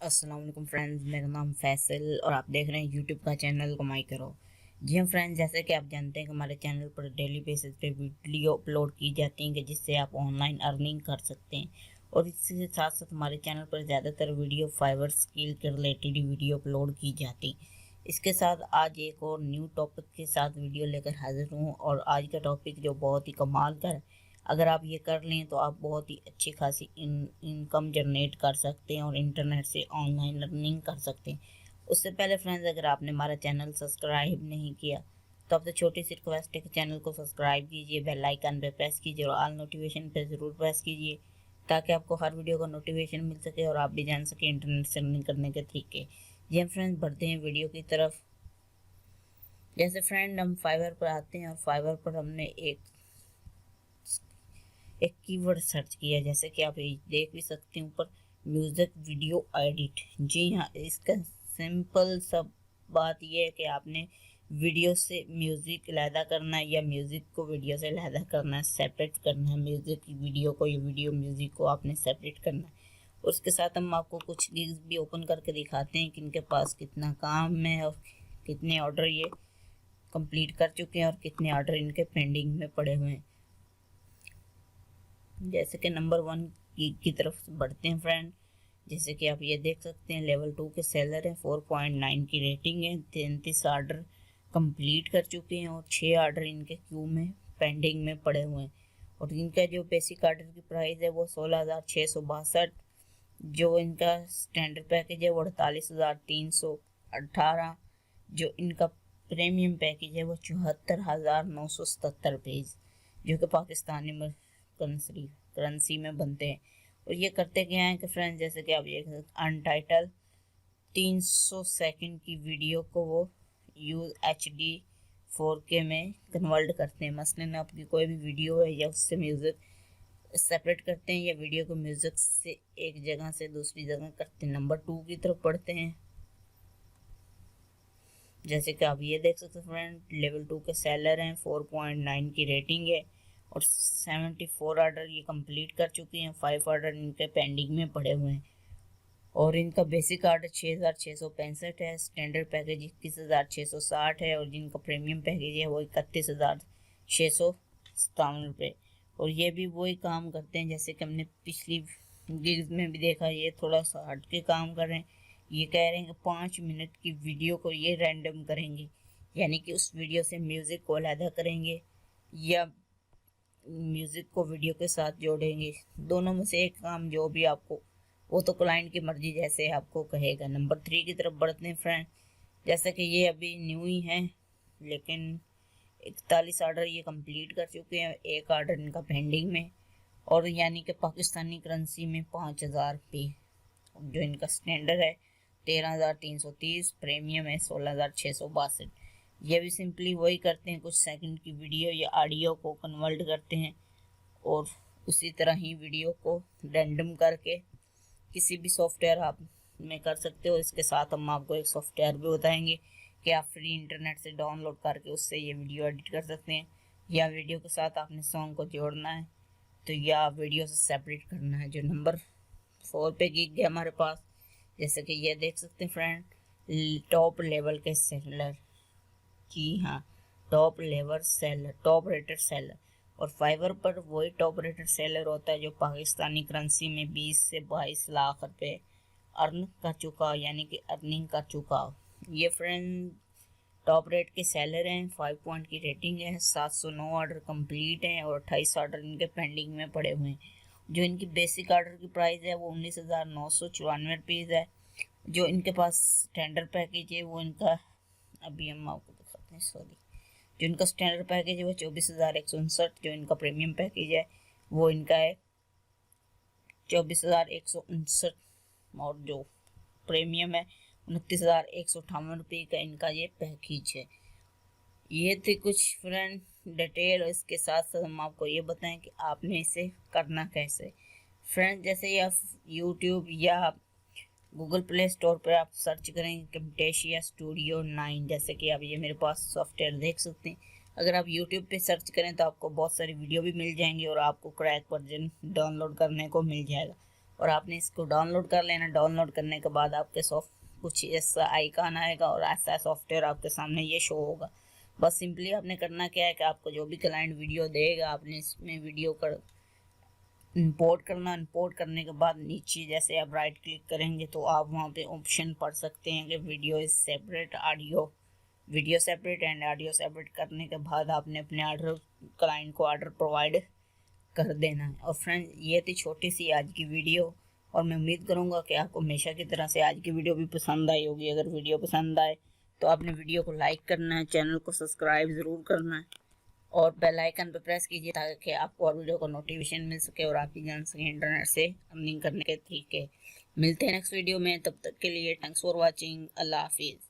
अस्सलाम वालेकुम फ्रेंड्स, मेरा नाम फैसल और आप देख रहे हैं यूट्यूब का चैनल कमाई करो। जी हाँ फ्रेंड्स, जैसे कि आप जानते हैं कि हमारे चैनल पर डेली बेसिस पे वीडियो अपलोड की जाती हैं कि जिससे आप ऑनलाइन अर्निंग कर सकते हैं। और इसके साथ साथ हमारे चैनल पर ज़्यादातर वीडियो फाइवर स्किल के रिलेटेड वीडियो अपलोड की जाती। इसके साथ आज एक और न्यू टॉपिक के साथ वीडियो लेकर हाजिर हूँ और आज का टॉपिक जो बहुत ही कमाल का है। अगर आप ये कर लें तो आप बहुत ही अच्छी खासी इनकम जनरेट कर सकते हैं और इंटरनेट से ऑनलाइन अर्निंग कर सकते हैं। उससे पहले फ्रेंड्स, अगर आपने हमारा चैनल सब्सक्राइब नहीं किया तो आपसे छोटी सी रिक्वेस्ट है कि चैनल को सब्सक्राइब कीजिए, बेल आइकन पे प्रेस कीजिए और ऑल नोटिफिकेशन पे ज़रूर प्रेस कीजिए ताकि आपको हर वीडियो का नोटिफिकेशन मिल सके और आप भी जान सके इंटरनेट से अर्निंग करने के तरीके। जी हम फ्रेंड्स, बढ़ते हैं वीडियो की तरफ। जैसे फ्रेंड, हम फाइवर पर आते हैं और फाइवर पर हमने एक कीवर्ड सर्च किया, जैसे कि आप देख भी सकते हैं ऊपर, म्यूज़िक वीडियो एडिट। जी हाँ, इसका सिंपल सब बात यह है कि आपने वीडियो से म्यूज़िक अलहदा करना है या म्यूज़िक को वीडियो से अलहदा करना है, सेपरेट करना है। म्यूज़िक की वीडियो को या वीडियो म्यूज़िक को आपने सेपरेट करना है। उसके साथ हम आपको कुछ गिग्स भी ओपन करके दिखाते हैं कि इनके पास कितना काम है और कितने ऑर्डर ये कंप्लीट कर चुके हैं और कितने ऑर्डर इनके पेंडिंग में पड़े हुए हैं। जैसे कि नंबर 1 की तरफ बढ़ते हैं फ्रेंड। जैसे कि आप ये देख सकते हैं, लेवल 2 के सेलर हैं, 4.9 की रेटिंग है, 33 ऑर्डर कंप्लीट कर चुके हैं और 6 ऑर्डर इनके क्यू में पेंडिंग में पड़े हुए हैं। और इनका जो बेसिक ऑर्डर की प्राइस है वो 16,662। जो इनका स्टैंडर्ड पैकेज है वो 48,318। जो इनका प्रीमियम पैकेज है वो 74,977 रुपीज़, जो कि पाकिस्तानी करेंसी में बनते हैं। और ये करते क्या है कि फ्रेंड्स, जैसे कि आप ये अनटाइटल 300 सेकंड की वीडियो को वो यूज HD 4K में कन्वर्ट करते हैं। मसलन आपकी कोई भी वीडियो है या उससे म्यूज़िक सेपरेट करते हैं या वीडियो को म्यूज़िक से एक जगह से दूसरी जगह करते हैं। नंबर 2 की तरफ पढ़ते हैं। जैसे कि आप ये देख सकते हैं फ्रेंड, लेवल 2 के सेलर हैं, 4.9 की रेटिंग है और 74 ऑर्डर ये कंप्लीट कर चुके हैं। 5 ऑर्डर इनके पेंडिंग में पड़े हुए हैं और इनका बेसिक ऑर्डर 6,665 है, स्टैंडर्ड पैकेज 21,660 है और जिनका प्रीमियम पैकेज है वो 31,657 रुपये। और ये भी वही काम करते हैं जैसे कि हमने पिछली गिग्स में भी देखा। ये थोड़ा सा हट के काम कर रहे हैं। ये कह रहे हैं कि 5 मिनट की वीडियो को ये रैंडम करेंगे, यानी कि उस वीडियो से म्यूज़िक को अलहदा करेंगे या म्यूज़िक को वीडियो के साथ जोड़ेंगे। दोनों में से एक काम, जो भी आपको, वो तो क्लाइंट की मर्जी जैसे आपको कहेगा। नंबर 3 की तरफ बढ़ते हैं फ्रेंड। जैसे कि ये अभी न्यू ही हैं लेकिन 41 ऑर्डर ये कंप्लीट कर चुके हैं, 1 ऑर्डर इनका पेंडिंग में, और यानी कि पाकिस्तानी करेंसी में 5,000 रुपये। जो इनका स्टैंडर्ड है 13,330, प्रीमियम है 16,662। ये भी सिंपली वही करते हैं, कुछ सेकंड की वीडियो या ऑडियो को कन्वर्ट करते हैं और उसी तरह ही वीडियो को रैंडम करके किसी भी सॉफ्टवेयर आप में कर सकते हो। इसके साथ हम आपको एक सॉफ्टवेयर भी बताएंगे कि आप फ्री इंटरनेट से डाउनलोड करके उससे ये वीडियो एडिट कर सकते हैं, या वीडियो के साथ आपने सॉन्ग को जोड़ना है तो या वीडियो से सेपरेट करना है। जो नंबर 4 पे गिग है हमारे पास, जैसे कि ये देख सकते हैं फ्रेंड, टॉप लेवल के सेलर। जी हाँ, top level seller, top rated seller. और फाइवर पर वही टॉप रेटेड सेलर होता है जो पाकिस्तानी करेंसी में 20 से 22 लाख रुपए अर्न कर चुका, यानी कि अर्निंग कर चुका। ये फ्रेंड टॉप रेट के सेलर हैं, 5 पॉइंट की रेटिंग है, 709 ऑर्डर कंप्लीट हैं और 28 ऑर्डर इनके पेंडिंग में पड़े हुए हैं। जो इनकी बेसिक ऑर्डर की प्राइस है वो 19,994 रुपीज़ है। जो इनके पास स्टैंडर्ड पैकेज है वो इनका, अभी हम आपको दिखाते हैं, सॉरी, जो इनका स्टैंडर्ड पैकेज है वो 24,159। जो इनका प्रीमियम पैकेज है वो इनका है 24,159 और जो प्रीमियम है 29,158 रुपये का इनका ये पैकेज है। ये थी कुछ फ्रेंड डिटेल। और इसके साथ साथ हम आपको ये बताएं कि आपने इसे करना कैसे। फ्रेंड, जैसे आप यूट्यूब या गूगल प्ले स्टोर पर आप सर्च करेंगे कैमटेशिया स्टूडियो 9, जैसे कि आप ये मेरे पास सॉफ्टवेयर देख सकते हैं। अगर आप यूट्यूब पे सर्च करें तो आपको बहुत सारी वीडियो भी मिल जाएंगी और आपको क्रैक वर्जन डाउनलोड करने को मिल जाएगा। और आपने इसको डाउनलोड कर लेना। डाउनलोड करने के बाद आपके कुछ ऐसा आइकन आएगा और ऐसा सॉफ्टवेयर आपके सामने ये शो होगा। बस सिंपली आपने करना क्या है कि आपको जो भी क्लाइंट वीडियो देगा आपने इसमें वीडियो कर इंपोर्ट करना। इंपोर्ट करने के बाद नीचे जैसे आप राइट क्लिक करेंगे तो आप वहाँ पे ऑप्शन पढ़ सकते हैं कि video is separate, video separate and audio separate करने के बाद आपने अपने क्लाइंट को ऑर्डर प्रोवाइड कर देना है। और फ्रेंड्स, ये थी छोटी सी आज की वीडियो और मैं उम्मीद करूँगा कि आपको हमेशा की तरह से आज की वीडियो भी पसंद आई होगी। अगर वीडियो पसंद आए तो आपने वीडियो को लाइक करना है, चैनल को सब्सक्राइब ज़रूर करना है और बेल आइकन पर प्रेस कीजिए ताकि आपको और वीडियो का नोटिफिकेशन मिल सके और आप भी जान सकें इंटरनेट से अर्निंग करने के तरीके। मिलते हैं नेक्स्ट वीडियो में, तब तक के लिए थैंक्स फॉर वॉचिंग। अल्लाह हाफिज़।